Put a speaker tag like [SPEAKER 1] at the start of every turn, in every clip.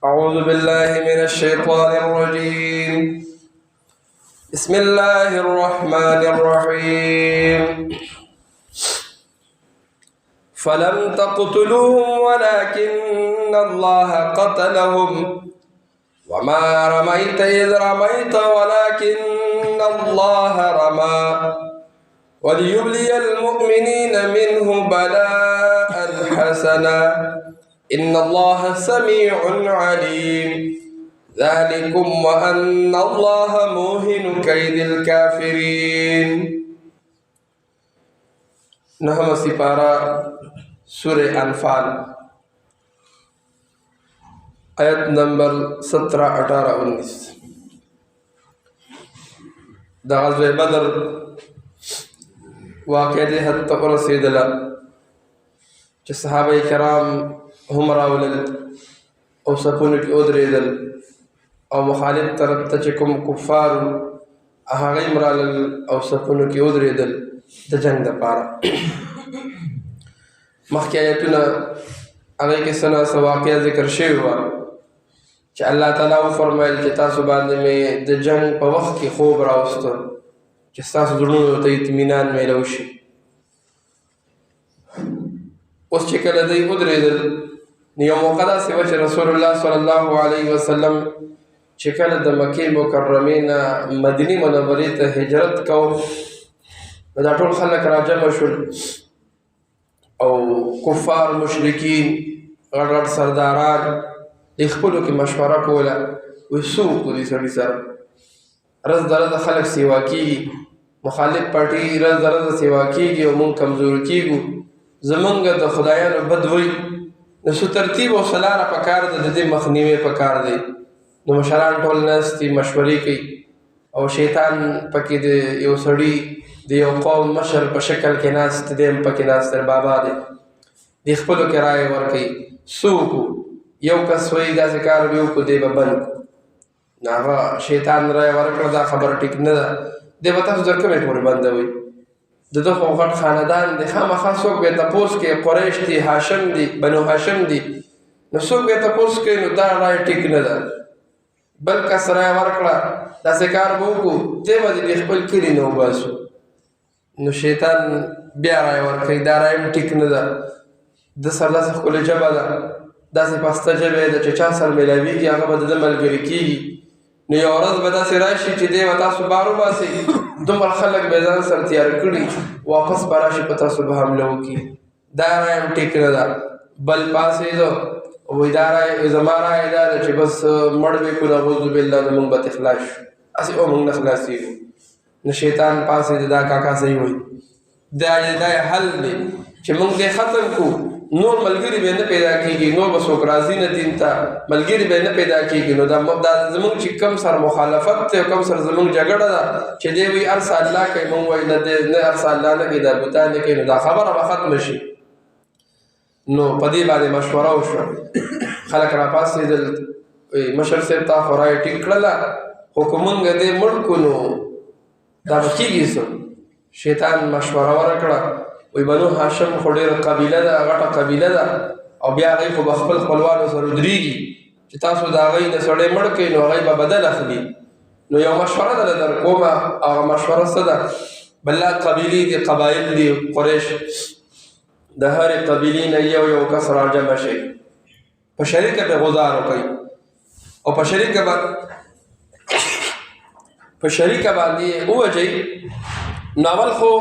[SPEAKER 1] أعوذ بالله من الشيطان الرجيم. بسم الله الرحمن الرحيم. فلم تقتلوهم ولكن الله قتلهم وما رميت إذ رميت ولكن الله رمى وليبلي المؤمنين منه بلاء حسنا إن الله سميع عليم. ذلكم وأن الله موهن كيد الكافرين. نحن سپارہ سورہ انفال آیت نمبر 17 18 19 دا غزوہ بدر واقع دے حد تک رسیدلا چې صحابه کرام هم راولل او سپونو کې ودرېدل او مخالف طرف ته چې کوم کفار هغه هم رالل او سپونو کې ودرېدل د جنګ دپاره. مخکې آیتونه هغې کې څه ناڅه واقعه ذکر شوې وه چې الله تعالی وفرمیل چې تاسو باندې مې د جنګ په وخت کې خوب راوسته چې ستاسو زړونو ته اطمینان میلو شي. اوس چې کله دوی ودرېدل نو یو موقع داسې وه چې رسول الله صلی الله علیه وسلم چې کله د مکې مکرمې نه مدینې منورې ته هجرت کو نو دا ټول خلک راجمع شول او کفار مشرکین غټ غټ سرداران د خپلو کې مشوره کوله وایي څه وکړو دې سړي سره رز د رزه خلک سیوا کېږي مخالف پارټي رز د رزه سیوا کېږي او موږ کمزوري کېږو زمونږ د خدایانو بد وایي نو څه ترتیب او څه لاره پکار ده د دې مخنیوی پکار دی. نو مشران ټول ناست دي مشورې کوي او شیطان پکې د یو سړي د یو قوم مشر په شکل کې ناست دی هم پکې ناست دی بابا دی د خپلو کې رایې ورکوي څه وکړو یو کس وایي داسې کار به وکړو دی به بند نو هغه شیطان رایې ورکړه دا خبره ټیک نه ده دی به تاسو تر کومې پورې بندوئ د ده خو غټ خاندان دی خامخا څوک به یې تپوس کوي قریش دي هاشم دي بنو هاشم دي نو څوک به یې تپوس کوي نو دا رایې ټیک نه ده بل کس رایې ورکړه داسې کار به وکړو دی به د خپل کلي نه وباسو نو شیطان بیا رایې ورکوي دا رایې هم ټیک نه ده ده سره داسې ښکلې ژبه ده داسې پسته ژبه یې ده چې چا سره میلاویږي هغه به د ده ملګري کېږي نو یو ورځ به داسې راشي چې دی به تاسو بار وباسئ دومره خلک به ځان سره تیار کړي واپس به راشي په تاسو به حمله وکړي دا رایه هم ټیک نه ده. بل پاڅېده وایي دا رایه زما رایه دا ده چې بس مړ به کړو نعوذ بالله نو موږ به تخلاص شو هسې او موږ نه خلاصېږو نو شیطان پاڅېده دا کاکا صحیح وایي دا حل دی چې موږ دې ختم کړو نور ملګري به نه پیدا کېږي نور به څوک راځي نه دین ته ملګري به نه پیدا کېږي نو دا زموږ چې کم سره مخالفت دی او کم سره زموږ جګړه ده چې دی وایي هر څه الله کوي موږ وایي نه هر څه الله نه کوي دا بوتان نه کوي نو دا خبره به ختمه شي. نو په دې باندې مشوره وشوه خلک راپاڅېدل مشر صاحب تا خو رایې ټینګ کړله خو که موږ دې مړ کړو نو دا به کېږي څه. شیطان مشوره ورکړه وی بنو هاشم خو ډېره قبیله ده غټه قبیله ده او بیا هغوی خو به خپل خپلوانو سره ودرېږي چې تاسو د هغوی نه سړی مړ کړئ نو هغوی به بدل اخلي نو یو مشوره ده در کومه هغه مشوره څه ده بله قبیلې دي قبایل دي قریش د هرې قبیلې نه یو کس راجمع شي په شریکه به غزار وکړئ او په شریکه باندې ووجئ نو اول خو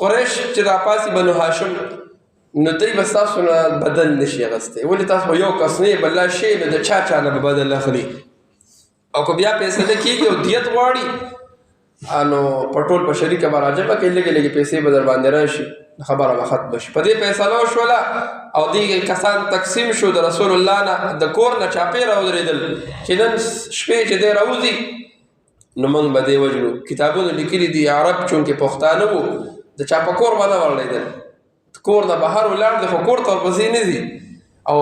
[SPEAKER 1] قریش چې راپاسي بنو هاشم نو دوی به ستاسو نه بدل نشي اخیستی ولې تاسو یو کس نه بله شی نو د چا نه به بدل اخلي او که بیا فیصله کېږي او دیت غواړي نو په ټول په شریکه به راجمع کوي لږې لږې پیسې به در باندې راشي خبره به ختمه شي. په دې فیصله وشوله او دې کسان تقسیم شو د رسول الله نه د کور نه چاپې راودرېدل چې نن شپې چې دی راوځي نو موږ به دی وژنو. کتابونو لیکلي دي عرب چونکې پښتانه وو د چا په کور به نه ورلېدل کور نه بهر ولاړ دی خو کور ته ورپسې نه ځي او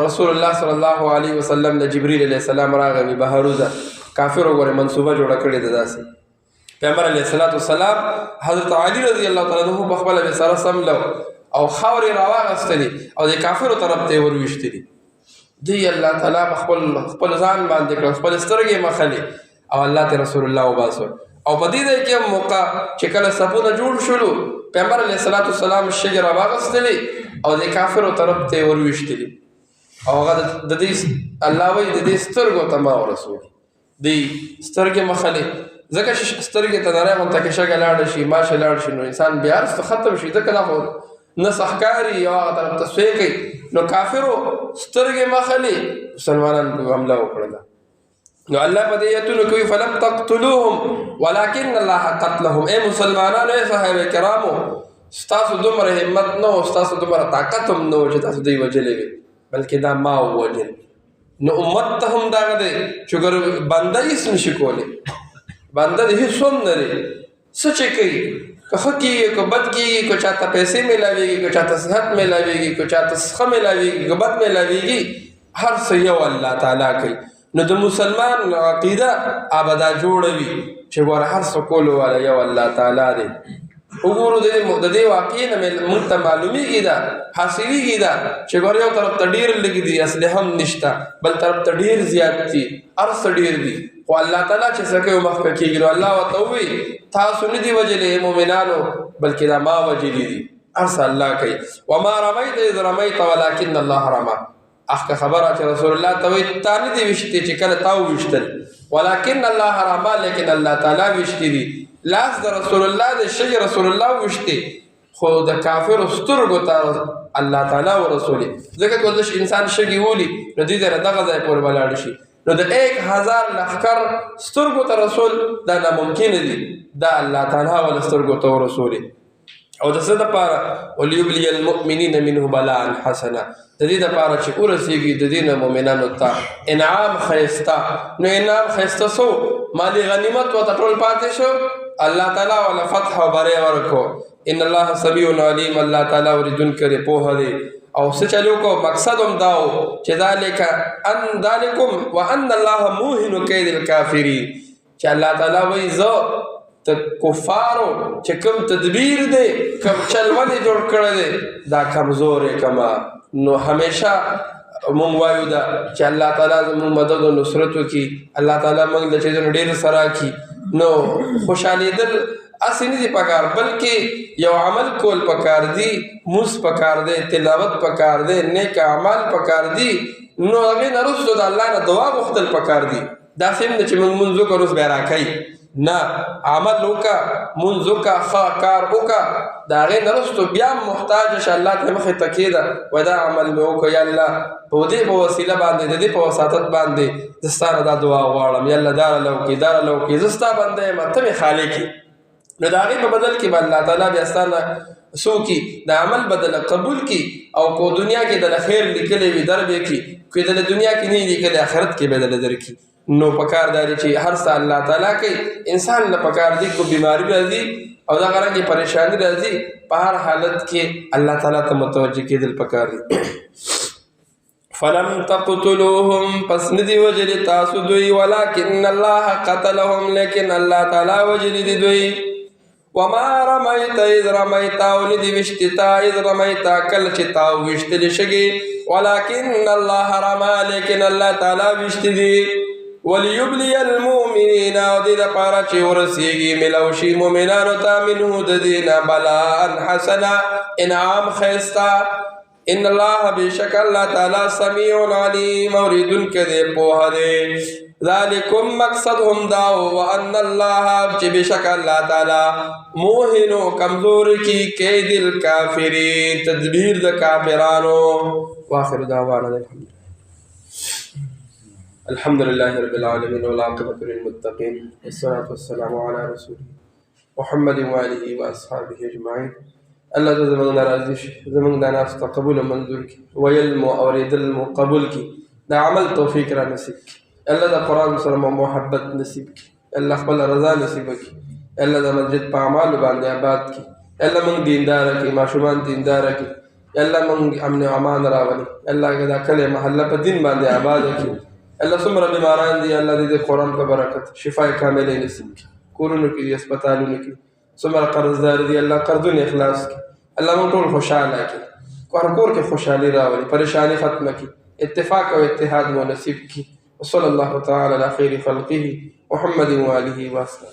[SPEAKER 1] رسول الله صلی الله علیه وسلم د جبریل علیه السلام راغی بهر وځه کافرو ګورې منصوبه جوړه کړې ده داسې پیغمبر علیه السلام حضرت علی رضی الله تعالی عنہ په خپله سره سملو او خاورې راواغستلې او د کافرو طرف ته یې ورویشتلې دی الله تعالی خپل ځان باندې کړ، خپل سترګې مخلي او الله ته رسول الله وباسو. او په دې ځای کې هم موقع چې کله صفونه جوړ شولو، پیغمبر علیه الصلاۃ والسلام شجره واغستلې او د کافرو طرف ته ورویشتلې، او هغه د دې الله وایي د دې سترګو ته ما ورسول، دی سترګې مخلي. ځکه چې سترګې ته نری غونته کې شګه لاړه شي، ماشه لاړ شي، نو انسان بیا هر ختم شي. ځکه دا خو نه سحکاري او هغه طرف ته سوی کوي. نو کافرو سترګې مخلي، مسلمانان په حمله وکړله. نو الله په دې ایتونو کوي فلم تقتلوهم ولكن الله قتلهم. اے مسلمانانو، اے صحابه کرامو، ستاسو دومره همت نه او ستاسو دومره طاقت هم نه و چې تاسو دوی وجلې وي، بلکې دا ما ووجل. نو امت ته هم دغه دی چې ګور بنده هېڅ نشي کولی، بنده د هېڅ هم نه دی. څه چې کوي، که ښه کېږي که بد کېږي، که چاته پیسې میلاوېږي، که چاته صحت میلاوېږي، که چاته ښه میلاوېږي، که بد میلاوېږي، هر څه یو الله تعالی کوي. نو د مسلمان عقیده ابدا جوړوي چې ګوره هر څه کولو والا یو الله تعالی دی. وګورو د دې واقعې نه موږ ته معلومیږي دا حاصلېږي دا چې ګوره یو طرف ته ډېر لږ دي، اسلحه هم نشته، بل طرف ته ډېر زیات دي، هر څه ډېر دي، خو الله تعالی چې څه کوي مخکې کېږي. نو الله ورته ووایي تاسو نه دي وجلې مؤمنانو، بلکې دا ما وجلي دي. هر څه الله کوي. وما رمیت اذ رمیت ولکن الله رمى. اخکه خبره چې رسول الله ته وایي تا نه دي ویشتې چې کله تا وویشتل، ولکن الله رمى، لیکن الله تعالی ویشتې دي. لاس د رسول الله د شګې رسول الله ویشتې، خو د کافرو سترګو ته الله تعالی ورسولې. ځکه کولی انسان شګې ولي نو دې ځای نه دغه ځای پورې ولاړ شي. نو د 1000 لښکر سترګو ته رسول دا ناممکنه دي، دا الله تعالی ول سترګو ته ورسولې. او د څه دپاره وليبلي المؤمنین منه بلاء حسنا، د دې دپاره چې ورسېږي د دې نه مؤمنانو ته انعام ښایسته. نو انعام ښایسته څه مالي غنیمت ورته ټول پاتې شو، الله تعالی ولا فتح او بری ورکړو. ان الله سمیع علیم، الله تعالی اورېدونکی دی، پوهه دی. او څه چلو کو مقصد هم دا و چې ذالک ان ذالکم وان الله موهن کید الکافرین، چې الله تعالی وایي زه د کفارو چې کوم تدبیر دی، کوم چلونه جوړ کړی دی، دا کمزورې کما. نو همیشه مونږ وایو دا چې الله تعالی زموږ مدد او نصرت وکړي، الله تعالی موږ د چیزونو ډېر سره کړي. نو خوشحالېدل اسې نه دي پکار، بلکې یو عمل کول پکار دي، موس پکار دی، تلاوت پکار دی، نیک اعمال پکار دي. نو هغې نه وروسته د الله نه دعا غوښتل پکار دي. داسې هم نه چې موږ مونځ وکړو اوس بیا راکوي، نه، عمل وکړه، مونځ وکړه، ښه کار وکړه، د هغې نه وروسته بیا هم محتاج شه الله ته مخې ته کېده، وایي دا عمل مې وکړه، یا الله په دې په وسیله باندې د دې په وساطت باندې زه ستا نه دا دعا غواړم، یا الله دا راله وکړي، دا راله وکړي، زه ستا بنده یم، ته مې خالق یې. نو د هغې په بدل کې به الله تعالی بیا ستا نه څه وکړي، د عمل بدله قبول کړي. او کو دنیا کې دله خیر لیکلی وي در به کړي، که دله دنیا کې نه لیکلی آخرت کې به دله درکړي. نو پکار دی چې هر څه الله تعالی کوي، انسان له پکار دی کو بیماری راځي او دغه رنګې پریشاني راځي، په هر حالت کې الله تعالی ته متوجه کېدل پکار دي. فلم تقتلوهم، پس ندی وجلی تاسو دوی، ولکن الله قتلهم، لیکن الله تعالی وجلی دی دوی. وما رمیت اذ رمیت، او ندی وشتتا اذ رمیت کله چې تا وشتلی شګې، ولکن الله رمى، لیکن الله تعالی وشتی دی. وليبلي المؤمنین، او دې دپاره چې ورسېږي ملو شي مؤمنانو ته منه د دې نه بلاء حسنا، انعام ښایسته. ان الله بشک الله تعالی سمیع علیم، اورېدونکی دی، پوهه دی. ذالکم مقصد هم دا وان الله، چې بشک الله تعالی موهن کمزور کی کید الکافرین، تدبیر د کافرانو. واخر دعوانا الحمد لله رب العالمين والعاقبة للمتقين والصلاة والسلام على رسوله محمد وآله وأصحابه أجمعين. الله ته زموږ نه راضي شي، زموږ دا ناسته قبول منظور کړي، ویل مو اورېدل مو قبول کړي، د عمل توفیق را نصیب کړي. الله د قرآن سره مو محبت نصیب کړي، الله خپل رضا نصیب کړي، الله د مسجد په اعمالو باندې آباد کړي، الله موږ دینداره کړي، ماشومان دینداره کړي، الله موږ امن او امان راولي، الله دا کلې محله په دین باندې آباد کړي. الله څومره بیماران دي، الله دې د قرآن په برکت شفای کامله نصیب کړي، کورونو کې دي، هسپتالونو کې څومره قرضدار دي، الله قرضونه اخلاص کړي، الله موږ ټول خوشحاله کړي، هر کور کې خوشحالي راولي، پریشاني ختمه کړي، اتفاق او اتحاد مو نصیب کی. وصلی الله تعالی علی خیر خلقه محمد و آله و اصحابه.